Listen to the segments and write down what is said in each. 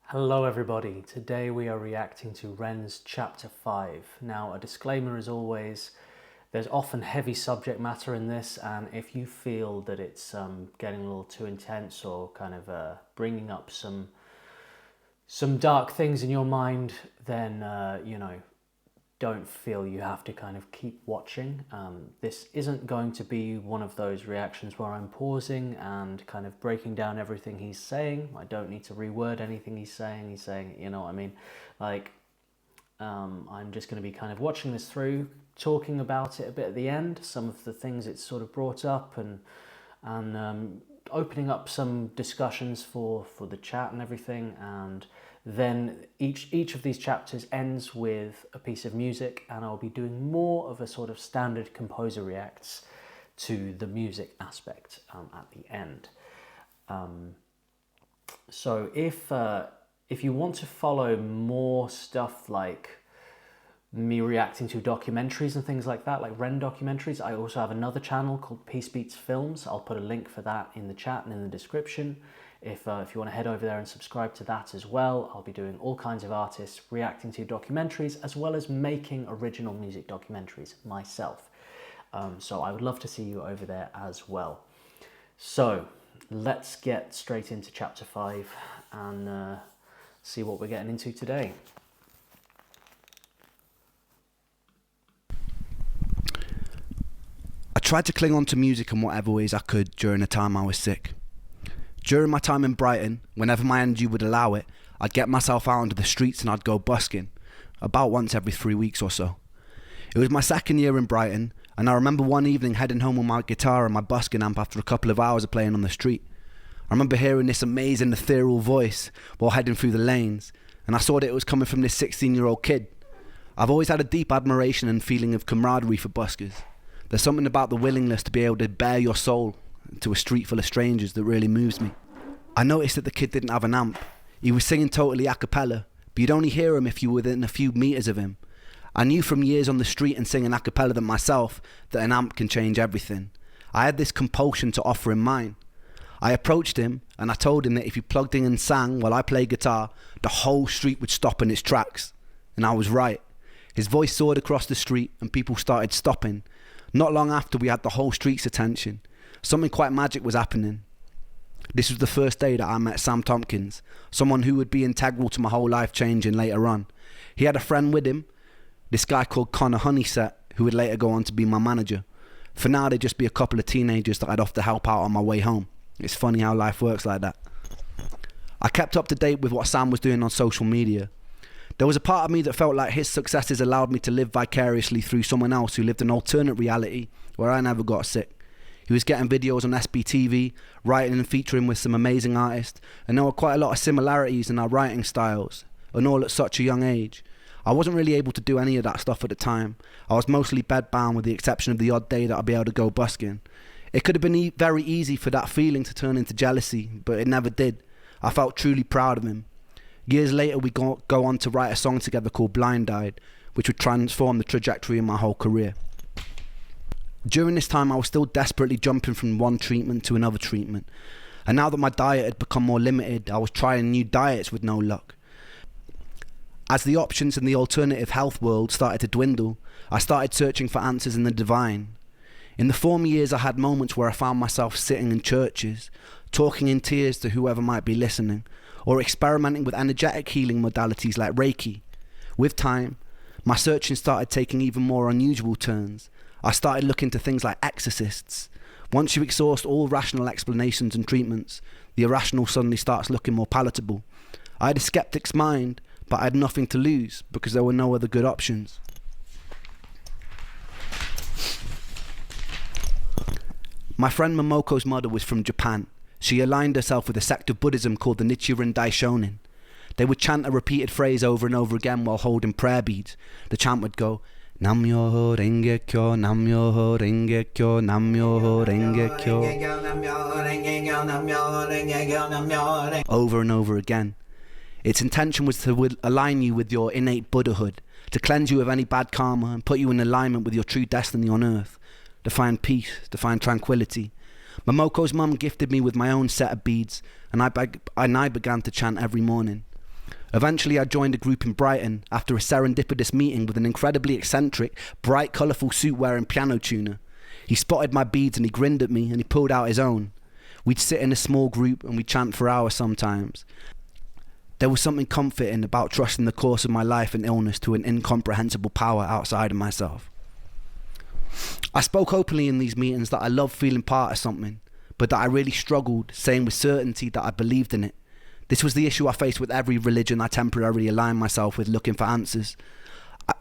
Hello everybody, today we are reacting to Ren's Chapter 5. Now a disclaimer as always, there's often heavy subject matter in this, and if you feel that it's getting a little too intense or kind of bringing up some dark things in your mind, then don't feel you have to kind of keep watching. This isn't going to be one of those reactions where I'm pausing and kind of breaking down everything he's saying. I don't need to reword anything he's saying. He's saying, you know what I mean? I'm just going to be kind of watching this through, talking about it a bit at the end, some of the things it's sort of brought up, and opening up some discussions for the chat and everything. And then each of these chapters ends with a piece of music, and I'll be doing more of a sort of standard composer reacts to the music aspect at the end. So if you want to follow more stuff like me reacting to documentaries and things like that, like Ren documentaries, I also have another channel called Peace Beats Films. I'll put a link for that in the chat and in the description. If you want to head over there and subscribe to that as well, I'll be doing all kinds of artists reacting to documentaries, as well as making original music documentaries myself. So I would love to see you over there as well. So let's get straight into chapter 5 and see what we're getting into today. I tried to cling on to music in whatever ways I could during the time I was sick. During my time in Brighton, whenever my energy would allow it, I'd get myself out onto the streets and I'd go busking, about once every 3 weeks or so. It was my second year in Brighton, and I remember one evening heading home with my guitar and my busking amp after a couple of hours of playing on the street. I remember hearing this amazing ethereal voice while heading through the lanes, and I saw that it was coming from this 16-year-old kid. I've always had a deep admiration and feeling of camaraderie for buskers. There's something about the willingness to be able to bare your soul to a street full of strangers that really moves me. I noticed that the kid didn't have an amp. He was singing totally a cappella, but you'd only hear him if you were within a few meters of him. I knew from years on the street and singing a cappella than myself that an amp can change everything. I had this compulsion to offer him mine. I approached him and I told him that if he plugged in and sang while I played guitar, the whole street would stop in its tracks. And I was right. His voice soared across the street and people started stopping. Not long after, we had the whole street's attention. Something quite magic was happening. This was the first day that I met Sam Tompkins, someone who would be integral to my whole life changing later on. He had a friend with him, this guy called Connor Honeysett, who would later go on to be my manager. For now, they'd just be a couple of teenagers that I'd have to help out on my way home. It's funny how life works like that. I kept up to date with what Sam was doing on social media. There was a part of me that felt like his successes allowed me to live vicariously through someone else who lived an alternate reality where I never got sick. He was getting videos on SBTV, writing and featuring with some amazing artists, and there were quite a lot of similarities in our writing styles, and all at such a young age. I wasn't really able to do any of that stuff at the time. I was mostly bedbound with the exception of the odd day that I'd be able to go busking. It could have been very easy for that feeling to turn into jealousy, but it never did. I felt truly proud of him. Years later, we go on to write a song together called Blind Eyed, which would transform the trajectory of my whole career. During this time, I was still desperately jumping from one treatment to another treatment. And now that my diet had become more limited, I was trying new diets with no luck. As the options in the alternative health world started to dwindle, I started searching for answers in the divine. In the former years, I had moments where I found myself sitting in churches, talking in tears to whoever might be listening, or experimenting with energetic healing modalities like Reiki. With time, my searching started taking even more unusual turns. I started looking to things like exorcists. Once you exhaust all rational explanations and treatments, the irrational suddenly starts looking more palatable. I had a skeptic's mind, but I had nothing to lose because there were no other good options. My friend Momoko's mother was from Japan. She aligned herself with a sect of Buddhism called the Nichiren Daishonin. They would chant a repeated phrase over and over again while holding prayer beads. The chant would go, Nam-myoho Renge-kyo, Nam-myoho Renge-kyo, Nam-myoho Renge-kyo, over and over again. Its intention was to align you with your innate Buddhahood, to cleanse you of any bad karma and put you in alignment with your true destiny on earth, to find peace, to find tranquility. Momoko's mum gifted me with my own set of beads, and I began to chant every morning. Eventually, I joined a group in Brighton after a serendipitous meeting with an incredibly eccentric, bright, colourful suit-wearing piano tuner. He spotted my beads and he grinned at me and he pulled out his own. We'd sit in a small group and we'd chant for hours sometimes. There was something comforting about trusting the course of my life and illness to an incomprehensible power outside of myself. I spoke openly in these meetings that I loved feeling part of something, but that I really struggled saying with certainty that I believed in it. This was the issue I faced with every religion I temporarily aligned myself with, looking for answers.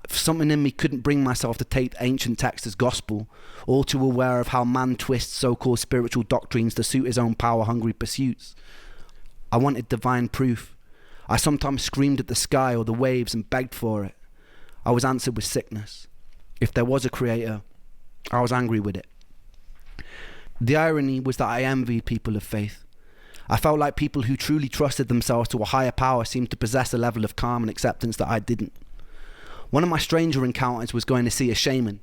Something in me couldn't bring myself to take ancient texts as gospel, all too aware of how man twists so-called spiritual doctrines to suit his own power-hungry pursuits. I wanted divine proof. I sometimes screamed at the sky or the waves and begged for it. I was answered with sickness. If there was a creator, I was angry with it. The irony was that I envied people of faith. I felt like people who truly trusted themselves to a higher power seemed to possess a level of calm and acceptance that I didn't. One of my stranger encounters was going to see a shaman.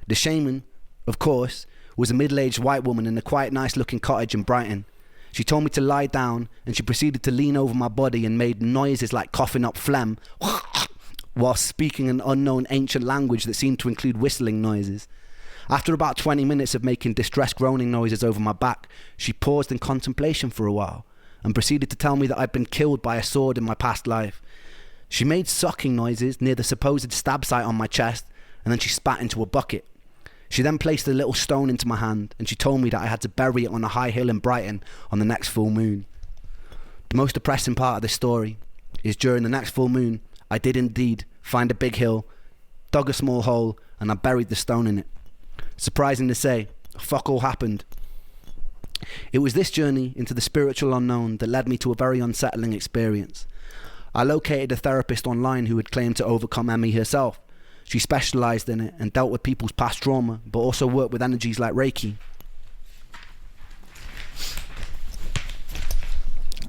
The shaman, of course, was a middle-aged white woman in a quite nice-looking cottage in Brighton. She told me to lie down and she proceeded to lean over my body and made noises like coughing up phlegm while speaking an unknown ancient language that seemed to include whistling noises. After about 20 minutes of making distressed groaning noises over my back, she paused in contemplation for a while and proceeded to tell me that I'd been killed by a sword in my past life. She made sucking noises near the supposed stab site on my chest, and then she spat into a bucket. She then placed a little stone into my hand and she told me that I had to bury it on a high hill in Brighton on the next full moon. The most depressing part of this story is during the next full moon, I did indeed find a big hill, dug a small hole, and I buried the stone in it. Surprising to say, fuck all happened. It was this journey into the spiritual unknown that led me to a very unsettling experience. I located a therapist online who had claimed to overcome ME herself. She specialised in it and dealt with people's past trauma, but also worked with energies like Reiki.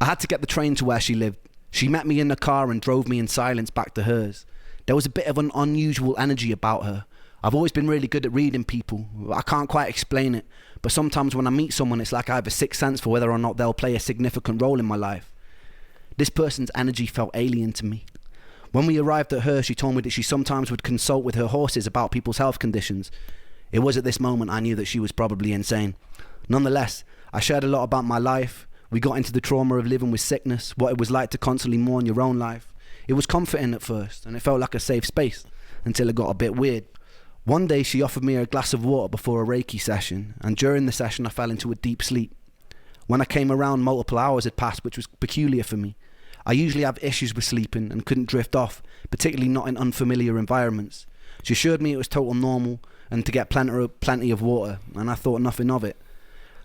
I had to get the train to where she lived. She met me in the car and drove me in silence back to hers. There was a bit of an unusual energy about her. I've always been really good at reading people. I can't quite explain it, but sometimes when I meet someone, it's like I have a sixth sense for whether or not they'll play a significant role in my life. This person's energy felt alien to me. When we arrived at her, she told me that she sometimes would consult with her horses about people's health conditions. It was at this moment I knew that she was probably insane. Nonetheless, I shared a lot about my life. We got into the trauma of living with sickness, what it was like to constantly mourn your own life. It was comforting at first, and it felt like a safe space, until it got a bit weird. One day she offered me a glass of water before a Reiki session, and during the session I fell into a deep sleep. When I came around, multiple hours had passed, which was peculiar for me. I usually have issues with sleeping and couldn't drift off, particularly not in unfamiliar environments. She assured me it was total normal and to get plenty of water, and I thought nothing of it.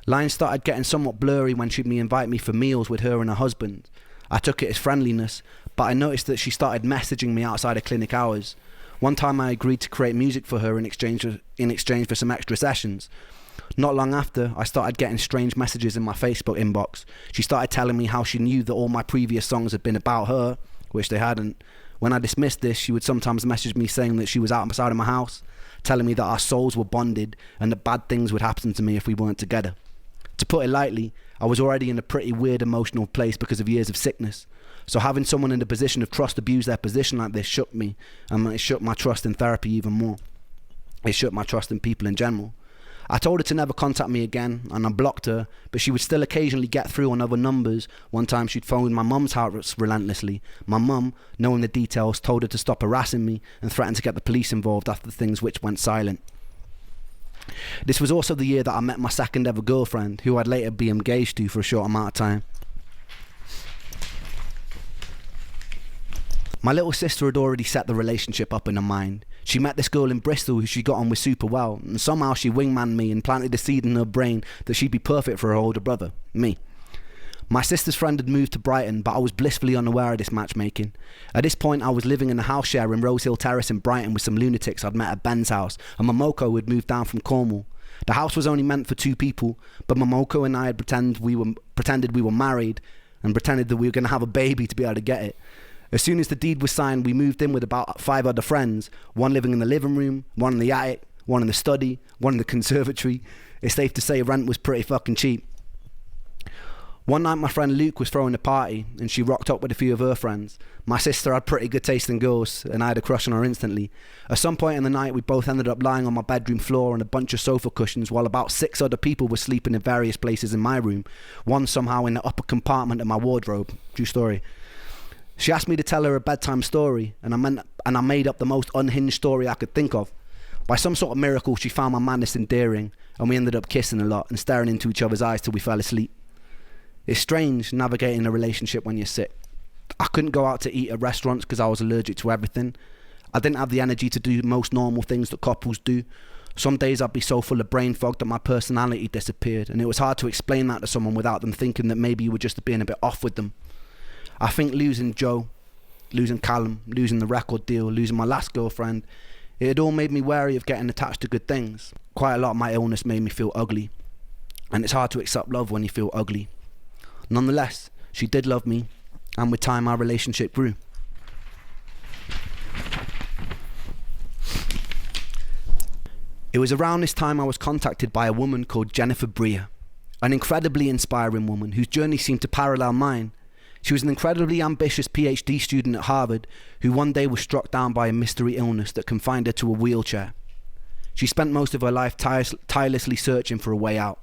Lines started getting somewhat blurry when she'd invite me for meals with her and her husband. I took it as friendliness, but I noticed that she started messaging me outside of clinic hours. One time I agreed to create music for her in exchange for some extra sessions. Not long after, I started getting strange messages in my Facebook inbox. She started telling me how she knew that all my previous songs had been about her, which they hadn't. When I dismissed this, she would sometimes message me saying that she was outside of my house, telling me that our souls were bonded and that bad things would happen to me if we weren't together. To put it lightly, I was already in a pretty weird emotional place because of years of sickness. So having someone in the position of trust abuse their position like this shook me, and it shook my trust in therapy even more. It shook my trust in people in general. I told her to never contact me again, and I blocked her, but she would still occasionally get through on other numbers. One time she'd phoned my mum's house relentlessly. My mum, knowing the details, told her to stop harassing me and threatened to get the police involved after things which went silent. This was also the year that I met my second ever girlfriend, who I'd later be engaged to for a short amount of time. My little sister had already set the relationship up in her mind. She met this girl in Bristol who she got on with super well, and somehow she wingmanned me and planted the seed in her brain that she'd be perfect for her older brother, me. My sister's friend had moved to Brighton, but I was blissfully unaware of this matchmaking. At this point, I was living in a house share in Rose Hill Terrace in Brighton with some lunatics I'd met at Ben's house, and Momoko had moved down from Cornwall. The house was only meant for 2 people, but Momoko and I had pretended we were married and pretended that we were going to have a baby to be able to get it. As soon as the deed was signed, we moved in with about 5 other friends, one living in the living room, one in the attic, one in the study, one in the conservatory. It's safe to say rent was pretty fucking cheap. One night my friend Luke was throwing a party and she rocked up with a few of her friends. My sister had pretty good taste in girls and I had a crush on her instantly. At some point in the night we both ended up lying on my bedroom floor on a bunch of sofa cushions while about 6 other people were sleeping in various places in my room, one somehow in the upper compartment of my wardrobe. True story. She asked me to tell her a bedtime story and I made up the most unhinged story I could think of. By some sort of miracle she found my madness endearing and we ended up kissing a lot and staring into each other's eyes till we fell asleep. It's strange navigating a relationship when you're sick. I couldn't go out to eat at restaurants because I was allergic to everything. I didn't have the energy to do most normal things that couples do. Some days I'd be so full of brain fog that my personality disappeared, and it was hard to explain that to someone without them thinking that maybe you were just being a bit off with them. I think losing Joe, losing Callum, losing the record deal, losing my last girlfriend, it had all made me wary of getting attached to good things. Quite a lot of my illness made me feel ugly, and it's hard to accept love when you feel ugly. Nonetheless, she did love me, and with time our relationship grew. It was around this time I was contacted by a woman called Jennifer Breer, an incredibly inspiring woman whose journey seemed to parallel mine. She was an incredibly ambitious PhD student at Harvard who one day was struck down by a mystery illness that confined her to a wheelchair. She spent most of her life tirelessly searching for a way out.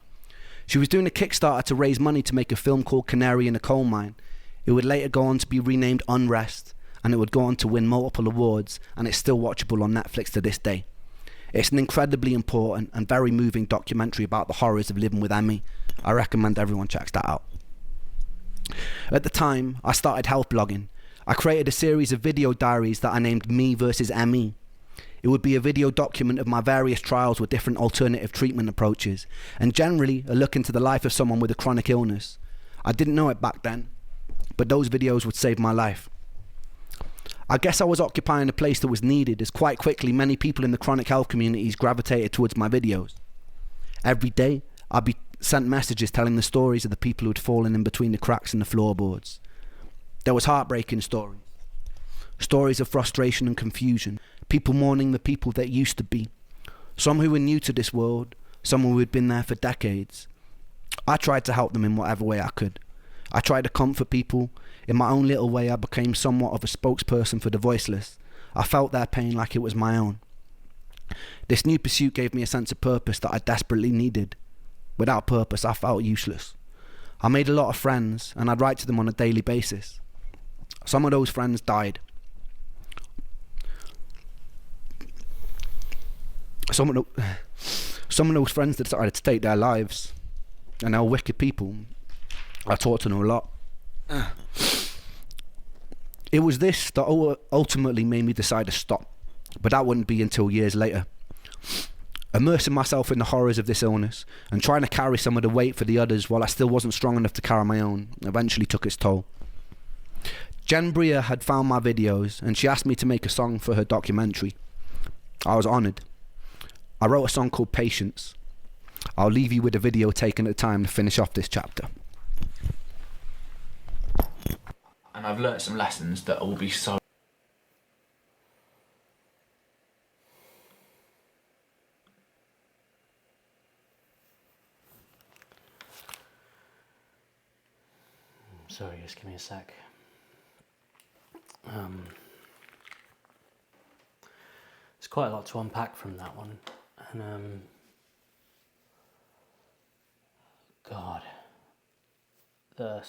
She was doing a Kickstarter to raise money to make a film called Canary in a Coal Mine. It would later go on to be renamed Unrest, and it would go on to win multiple awards, and it's still watchable on Netflix to this day. It's an incredibly important and very moving documentary about the horrors of living with ME. I recommend everyone checks that out. At the time, I started health blogging. I created a series of video diaries that I named Me versus ME. It would be a video document of my various trials with different alternative treatment approaches, and generally a look into the life of someone with a chronic illness. I didn't know it back then, but those videos would save my life. I guess I was occupying a place that was needed, as quite quickly many people in the chronic health communities gravitated towards my videos. Every day, I'd be sent messages telling the stories of the people who had fallen in between the cracks in the floorboards. There was heartbreaking stories. Stories of frustration and confusion. People mourning the people that used to be. Some who were new to this world. Some who had been there for decades. I tried to help them in whatever way I could. I tried to comfort people. In my own little way, I became somewhat of a spokesperson for the voiceless. I felt their pain like it was my own. This new pursuit gave me a sense of purpose that I desperately needed. Without purpose, I felt useless. I made a lot of friends, and I'd write to them on a daily basis. Some of those friends died. Some of those friends that decided to take their lives, and they were wicked people. I talked to them a lot. It was this that ultimately made me decide to stop, but that wouldn't be until years later. Immersing myself in the horrors of this illness and trying to carry some of the weight for the others while I still wasn't strong enough to carry my own eventually took its toll. Jen Breer had found my videos and she asked me to make a song for her documentary. I was honoured. I wrote a song called Patience. I'll leave you with a video taken at a time to finish off this chapter. And I've learnt some lessons that will be so... Sorry, just give me a sec. There's quite a lot to unpack from that one, and God, the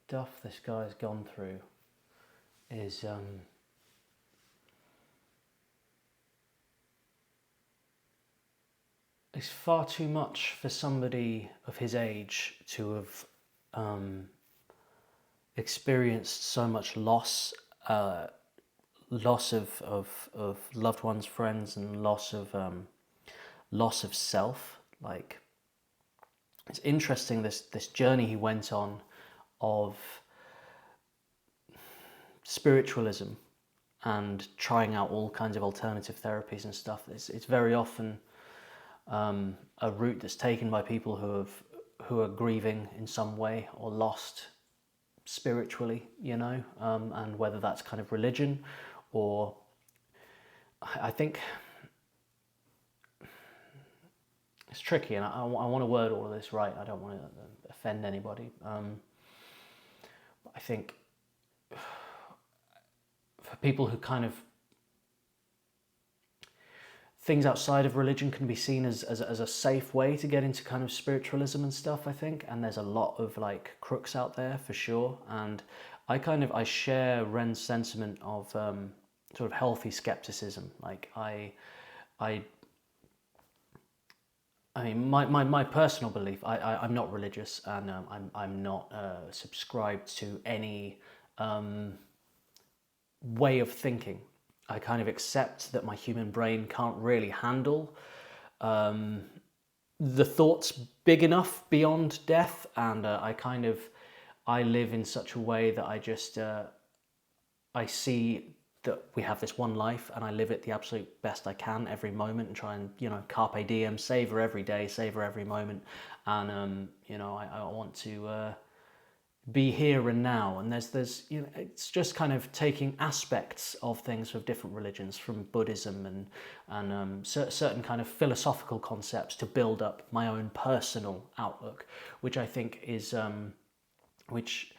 stuff this guy's gone through is it's far too much for somebody of his age to have experienced so much loss, loss of loved ones, friends, and loss of self. Like, it's interesting this journey he went on of spiritualism and trying out all kinds of alternative therapies and stuff. It's very often a route that's taken by people who are grieving in some way or lost spiritually, you know, and whether that's kind of religion or I think it's tricky, and I want to word all of this right. I don't want to offend anybody. I think for people who kind of, things outside of religion can be seen as a safe way to get into kind of spiritualism and stuff, I think. And there's a lot of like crooks out there for sure. And I share Ren's sentiment of sort of healthy skepticism. Like I mean, my personal belief, I'm not religious, and I'm not subscribed to any way of thinking. I kind of accept that my human brain can't really handle the thoughts big enough beyond death, and I live in such a way that I see that we have this one life, and I live it the absolute best I can every moment, and try and, carpe diem, savor every day, savor every moment, and I want to be here and now. And there's it's just kind of taking aspects of things of different religions, from Buddhism and certain kind of philosophical concepts, to build up my own personal outlook, which I think is which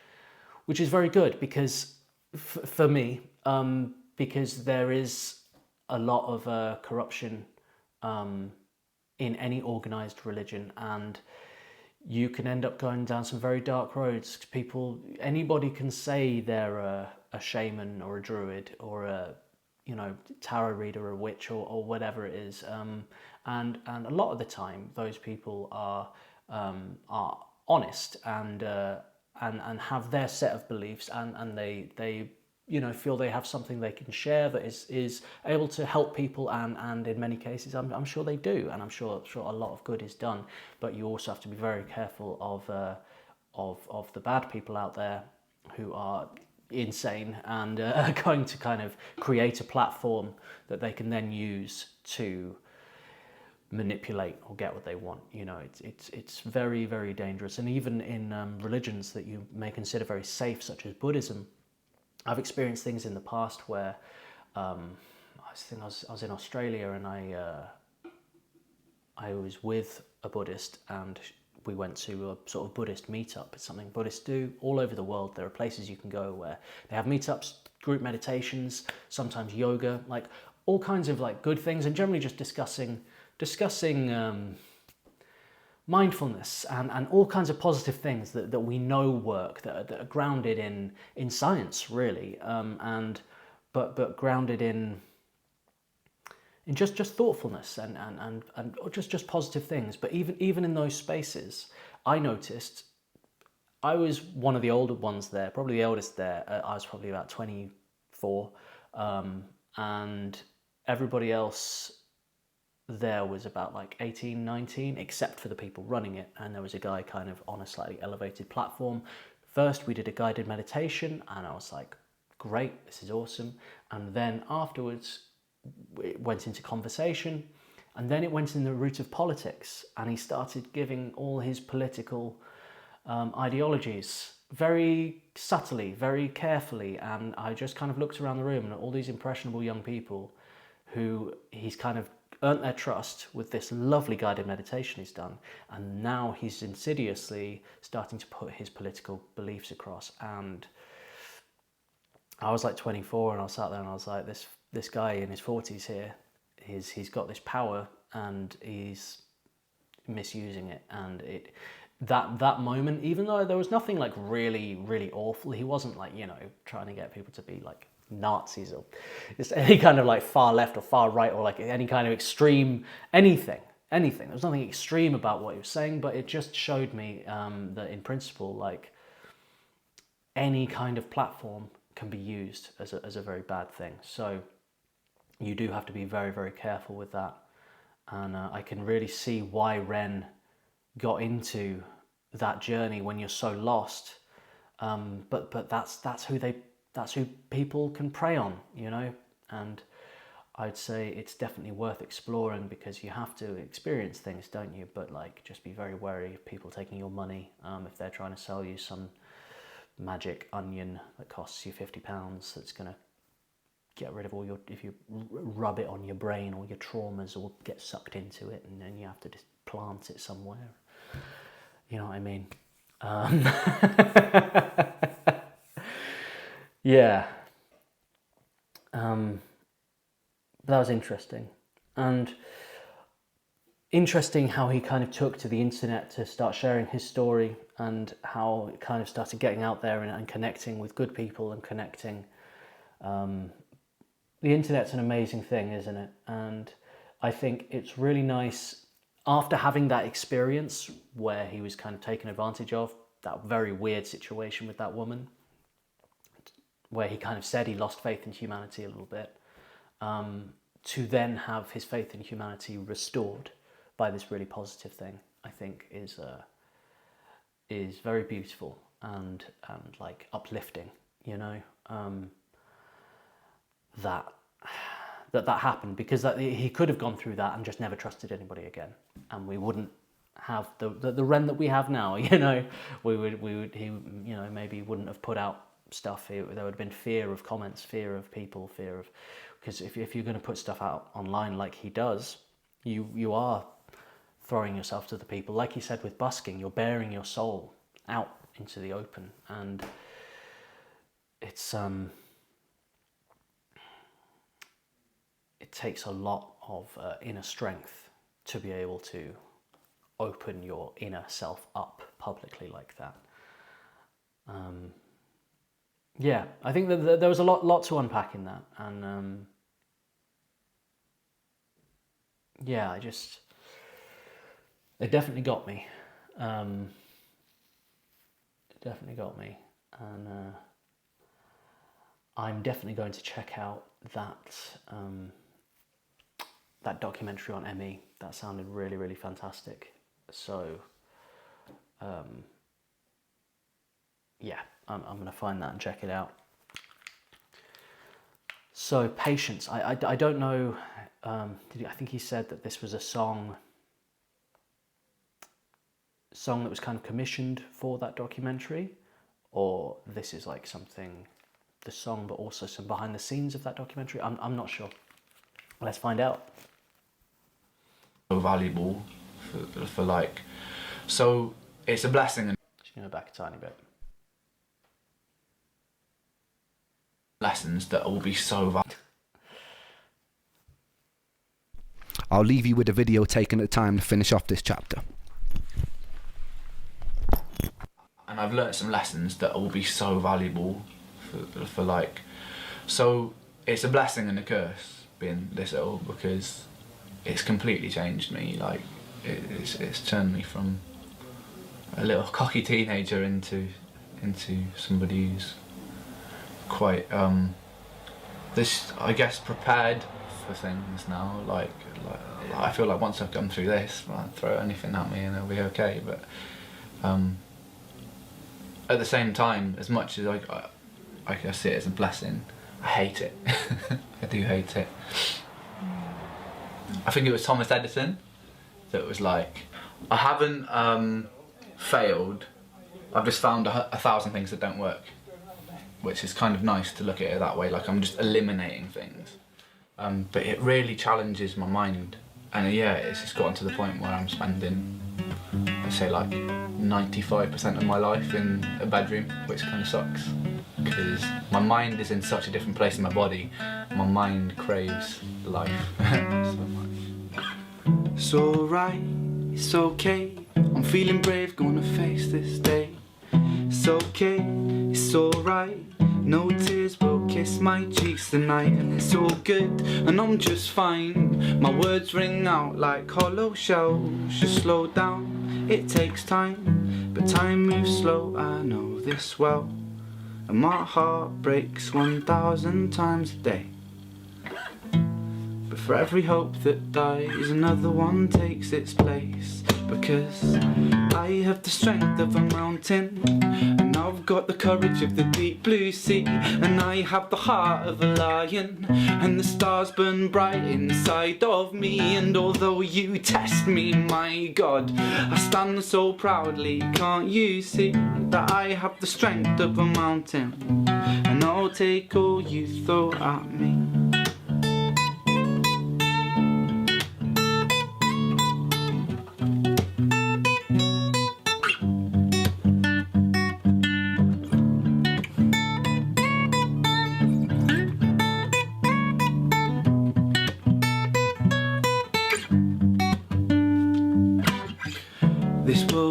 is very good, because for me, because there is a lot of corruption in any organized religion, and you can end up going down some very dark roads. Anybody can say they're a shaman or a druid or a tarot reader or a witch or whatever it is, and a lot of the time those people are honest and have their set of beliefs, and they feel they have something they can share that is able to help people, and in many cases I'm sure they do, and I'm sure a lot of good is done. But you also have to be very careful of the bad people out there who are insane and are going to kind of create a platform that they can then use to manipulate or get what they want. It's very, very dangerous. And even in religions that you may consider very safe, such as Buddhism, I've experienced things in the past where I was in Australia, and I was with a Buddhist, and we went to a sort of Buddhist meetup. It's something Buddhists do all over the world. There are places you can go where they have meetups, group meditations, sometimes yoga, like all kinds of like good things, and generally just discussing mindfulness and all kinds of positive things that we know work, that are grounded in science, really, but grounded in just thoughtfulness and just positive things. But even in those spaces, I noticed I was one of the older ones there, probably the oldest there. I was probably about 24, and everybody else there was about like 18, 19, except for the people running it. And there was a guy kind of on a slightly elevated platform. First, we did a guided meditation, and I was like, great, this is awesome. And then afterwards, it went into conversation, and then it went in the route of politics, and he started giving all his political ideologies very subtly, very carefully. And I just kind of looked around the room, and all these impressionable young people who he's kind of earned their trust with this lovely guided meditation he's done, and now he's insidiously starting to put his political beliefs across. And I was like 24, and I sat there and I was like, this guy in his 40s here, he's got this power, and he's misusing it. And that moment, even though there was nothing like really, really awful, he wasn't like, trying to get people to be like Nazis or just any kind of like far left or far right, or like any kind of extreme anything. There was nothing extreme about what he was saying, but it just showed me that in principle, like, any kind of platform can be used as a very bad thing. So you do have to be very, very careful with that. And I can really see why Ren got into that journey when you're so lost. But that's who people can prey on, and I'd say it's definitely worth exploring, because you have to experience things, don't you? But like, just be very wary of people taking your money, if they're trying to sell you some magic onion that costs you £50 that's going to get rid of all your, if you rub it on your brain, all your traumas will get sucked into it, and then you have to just plant it somewhere. You know what I mean? Yeah. That was interesting. And interesting how he kind of took to the internet to start sharing his story, and how it kind of started getting out there and connecting with good people and connecting. The internet's an amazing thing, isn't it? And I think it's really nice, after having that experience where he was kind of taken advantage of, that very weird situation with that woman, where he kind of said he lost faith in humanity a little bit, to then have his faith in humanity restored by this really positive thing, I think is very beautiful and like uplifting, you know, that happened, because he could have gone through that and just never trusted anybody again, and we wouldn't have the Ren that we have now, you know. He you know, maybe wouldn't have put out stuff. There would have been fear of comments, fear of people, fear of, because if you're going to put stuff out online like he does, you are throwing yourself to the people. Like he said with busking, you're bearing your soul out into the open, and it's it takes a lot of inner strength to be able to open your inner self up publicly like that. Yeah, I think that there was a lot to unpack in that, and yeah, it definitely got me. It definitely got me, and I'm definitely going to check out that documentary on ME. That sounded really, really fantastic. So, yeah, I'm going to find that and check it out. So, Patience. I don't know. I think he said that this was a song that was kind of commissioned for that documentary, or this is like the song, but also some behind the scenes of that documentary. I'm not sure. Let's find out. So valuable for like, so it's a blessing. Just going to go back a tiny bit. Lessons that will be so valuable. I'll leave you with a video taken at a time to finish off this chapter. And I've learnt some lessons that will be so valuable for like, so it's a blessing and a curse being this ill, because it's completely changed me. Like it's turned me from a little cocky teenager into somebody who's quite this, I guess, prepared for things now. Like I feel like once I've gone through this, I'll throw anything at me and it'll be okay. But at the same time, as much as I see it as a blessing, I hate it. I do hate it. I think it was Thomas Edison that was like, I haven't failed, I've just found 1,000 things that don't work, which is kind of nice to look at it that way, like I'm just eliminating things. But it really challenges my mind, and yeah, it's just gotten to the point where I'm spending, I'd say like 95% of my life in a bedroom, which kind of sucks, because my mind is in such a different place in my body. My mind craves life so much. It's alright, it's okay, I'm feeling brave, gonna face this day. It's okay, it's alright, no tears will kiss my cheeks tonight, and it's all good, and I'm just fine. My words ring out like hollow shells. Just slow down, it takes time, but time moves slow, I know this well. And my heart breaks 1,000 times a day. But for every hope that dies, another one takes its place. Because I have the strength of a mountain, and I've got the courage of the deep blue sea, and I have the heart of a lion, and the stars burn bright inside of me. And although you test me, my God, I stand so proudly. Can't you see that I have the strength of a mountain, and I'll take all you throw at me.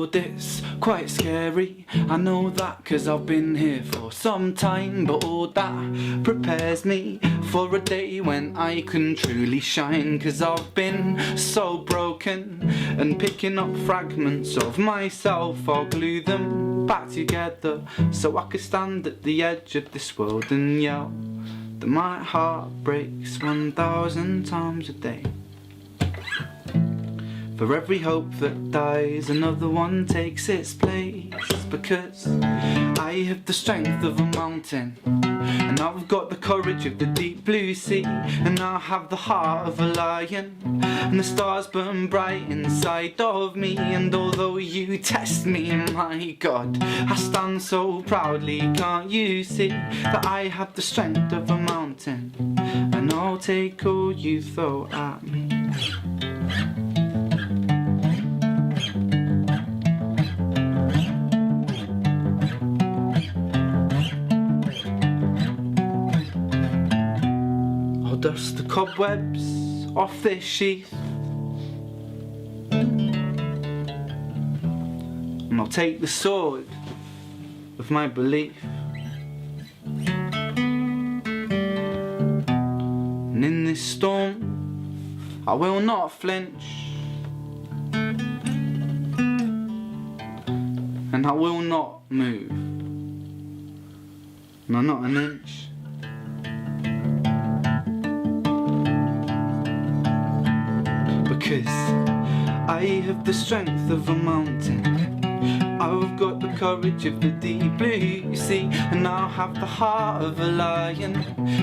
road, it's quite scary. I know that 'cause I've been here for some time, but all that prepares me for a day when I can truly shine. 'Cause I've been so broken, and picking up fragments of myself, I'll glue them back together so I can stand at the edge of this world and yell that my heart breaks 1,000 times a day. For every hope that dies, another one takes its place. Because I have the strength of a mountain, and I've got the courage of the deep blue sea, and I have the heart of a lion, and the stars burn bright inside of me. And although you test me, my God, I stand so proudly. Can't you see that I have the strength of a mountain, and I'll take all you throw at me. Dust the cobwebs off this sheath, and I'll take the sword of my belief, and in this storm I will not flinch, and I will not move, no, not an inch. Because I have the strength of a mountain, I've got the courage of the deep blue sea, and I'll have the heart of a lion,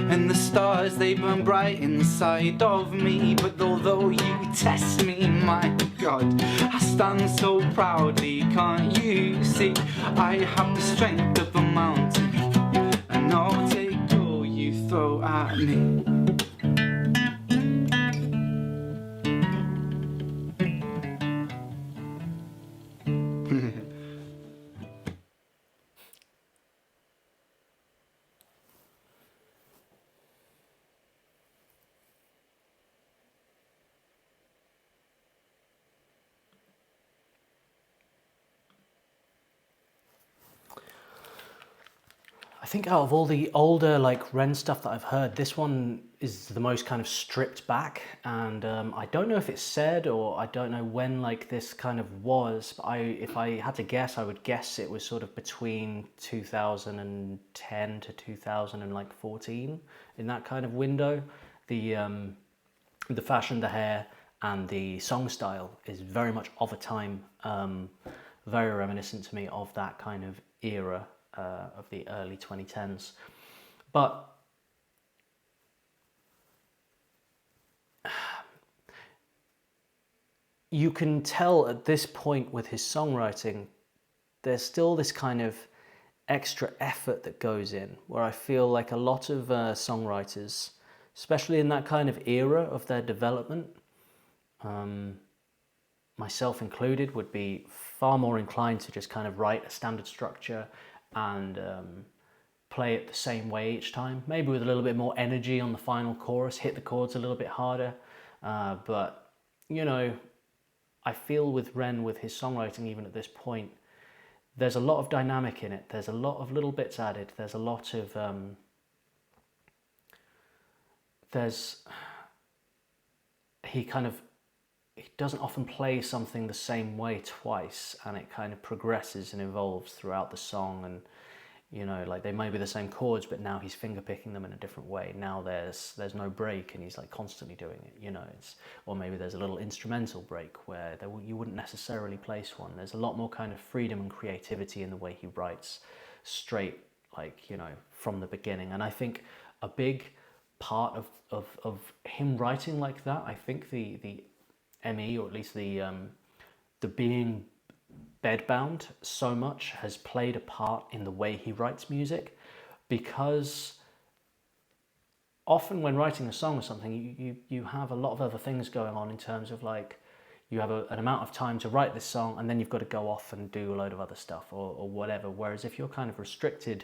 and the stars they burn bright inside of me. But although you test me, my God, I stand so proudly. Can't you see I have the strength of a mountain, and I'll take all you throw at me. I think out of all the older like Ren stuff that I've heard, this one is the most kind of stripped back, and I don't know if it's said, or I don't know when like this kind of was, but if I had to guess, I would guess it was sort of between 2010 to 2014, in that kind of window. The fashion, the hair, and the song style is very much of a time, very reminiscent to me of that kind of era. Of the early 2010s, but you can tell at this point with his songwriting, there's still this kind of extra effort that goes in, where I feel like a lot of songwriters, especially in that kind of era of their development, myself included, would be far more inclined to just kind of write a standard structure and play it the same way each time, maybe with a little bit more energy on the final chorus, hit the chords a little bit harder, but you know, I feel with Ren, with his songwriting even at this point, there's a lot of dynamic in it, there's a lot of little bits added, there's a lot of he doesn't often play something the same way twice, and it kind of progresses and evolves throughout the song. And you know, like they may be the same chords, but now he's finger picking them in a different way. Now there's no break, and he's like constantly doing it. You know, or maybe there's a little instrumental break where you wouldn't necessarily place one. There's a lot more kind of freedom and creativity in the way he writes, straight, like, you know, from the beginning. And I think a big part of him writing like that, I think the ME, or at least the being bedbound so much, has played a part in the way he writes music, because often when writing a song or something, you have a lot of other things going on, in terms of like, you have an amount of time to write this song, and then you've got to go off and do a load of other stuff or whatever. Whereas if you're kind of restricted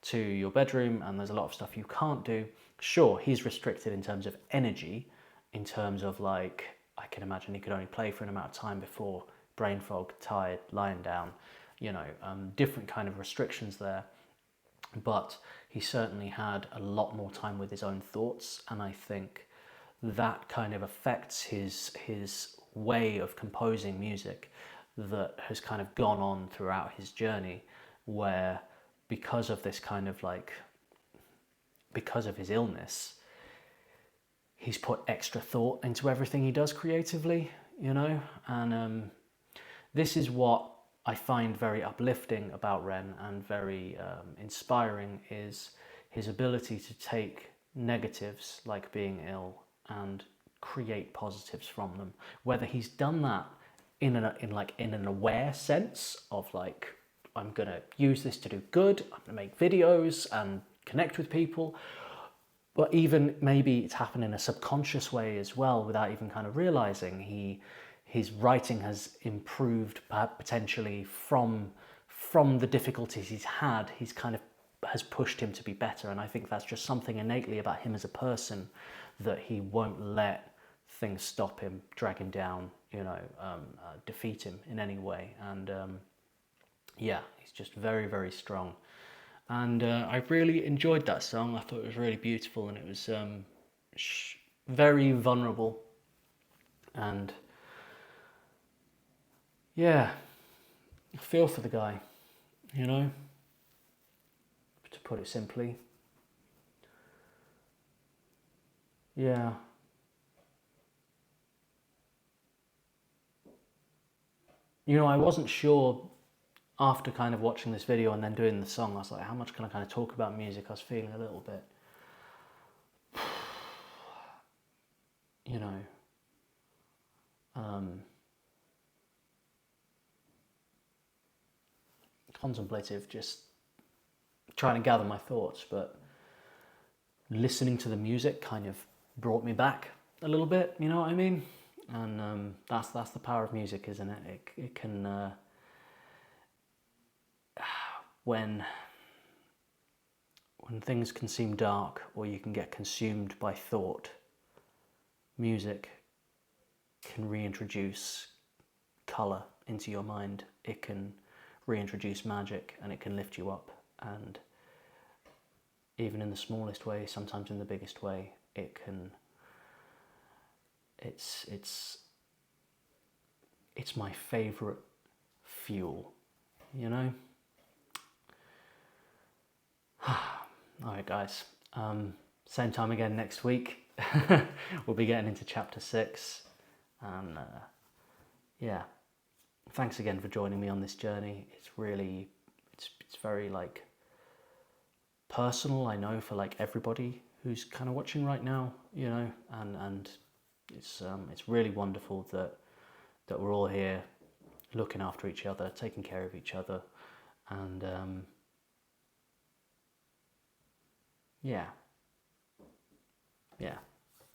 to your bedroom and there's a lot of stuff you can't do, sure, he's restricted in terms of energy, in terms of like, I can imagine he could only play for an amount of time before brain fog, tired, lying down, different kind of restrictions there. But he certainly had a lot more time with his own thoughts, and I think that kind of affects his way of composing music that has kind of gone on throughout his journey, where because of this kind of because of his illness, he's put extra thought into everything he does creatively, and this is what I find very uplifting about Ren and very inspiring, is his ability to take negatives like being ill and create positives from them. Whether he's done that in an aware sense of like, I'm gonna use this to do good, I'm gonna make videos and connect with people, but even maybe it's happened in a subconscious way as well, without even kind of realizing. His writing has improved potentially from the difficulties he's had. He's kind of has pushed him to be better, and I think that's just something innately about him as a person, that he won't let things stop him, drag him down, defeat him in any way. And he's just very, very strong. And I really enjoyed that song. I thought it was really beautiful, and it was very vulnerable. And yeah, I feel for the guy, to put it simply. Yeah. I wasn't sure after kind of watching this video and then doing the song. I was like, how much can I kind of talk about music? I was feeling a little bit, contemplative, just trying to gather my thoughts. But listening to the music kind of brought me back a little bit, you know what I mean? And that's the power of music, isn't it? It can when things can seem dark, or you can get consumed by thought, music can reintroduce colour into your mind. It can reintroduce magic, and it can lift you up. And even in the smallest way, sometimes in the biggest way, it can. It's my favourite fuel, Alright guys, same time again next week. We'll be getting into chapter 6, and thanks again for joining me on this journey. It's really, it's very like personal, I know, for like everybody who's kind of watching right now, and it's really wonderful that we're all here looking after each other, taking care of each other, and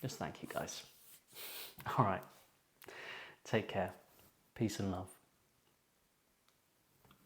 just thank you guys. All right, take care, peace and love.